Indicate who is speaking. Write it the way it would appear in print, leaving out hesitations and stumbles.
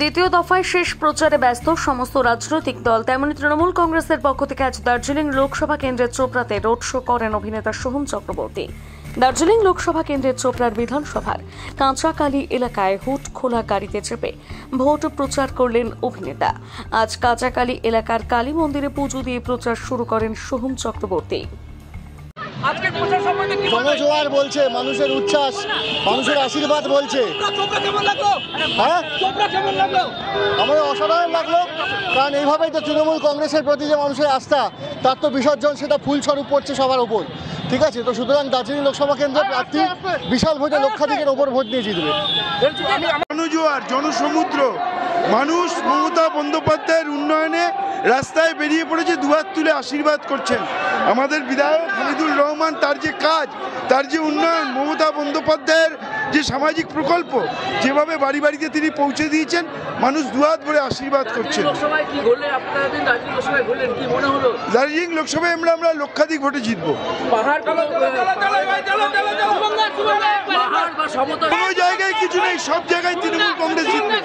Speaker 1: দ্বিতীয় দফায় শেষ প্রচারে ব্যস্ত সমস্ত রাজনৈতিক দল। তেমনি তৃণমূল কংগ্রেসের পক্ষ থেকে আজ দার্জিলিং লোকসভা কেন্দ্রের চোপড়াতে রোড শো করেন অভিনেতা সোহম চক্রবর্তী। দার্জিলিং লোকসভা কেন্দ্রের চোপড়ার বিধানসভার কাঁচাকালী এলাকায় হুট খোলা গাড়িতে চেপে ভোট প্রচার করলেন অভিনেতা। আজ কাঁচাকালী এলাকার কালী মন্দিরে পুজো দিয়ে প্রচার শুরু করেন সোহম চক্রবর্তী।
Speaker 2: জনজোয়ার বলছে, মানুষের উচ্ছ্বাস, মানুষের আশীর্বাদ বলছে। হ্যাঁ, আমাদের অসাধারণ লাগলো, কারণ এইভাবেই তো তৃণমূল কংগ্রেসের প্রতি যে মানুষের আস্থা, তার তো বিসর্জন সেটা ফুলস্বরূপ পড়ছে সবার ওপর। ঠিক আছে, তো সুতরাং দার্জিলিং লোকসভা কেন্দ্রের প্রার্থী বিশাল ভোটে লক্ষাধিকের ওপর ভোট নিয়ে জিতবে।
Speaker 3: জনজোয়ার, জনসমুদ্র, মানুষ মমতা বন্দ্যোপাধ্যায়ের উন্নয়নে রাস্তায় বেরিয়ে পড়েছে, দুহাত তুলে আশীর্বাদ করছেন। আমাদের বিধায়ক হামিদুর রহমান, তার যে কাজ, তার যে উন্নয়ন, মমতা বন্দ্যোপাধ্যায়ের যে সামাজিক প্রকল্প, যেভাবে বাড়ি বাড়িতে তিনি পৌঁছে দিয়েছেন, মানুষ দুহাত ভরে আশীর্বাদ করছেন। দার্জিলিং লোকসভায় আমরা লক্ষাধিক ভোটে জিতবো। কোনো জায়গায় কিছু নেই, সব জায়গায় তৃণমূল কংগ্রেস জিতবে।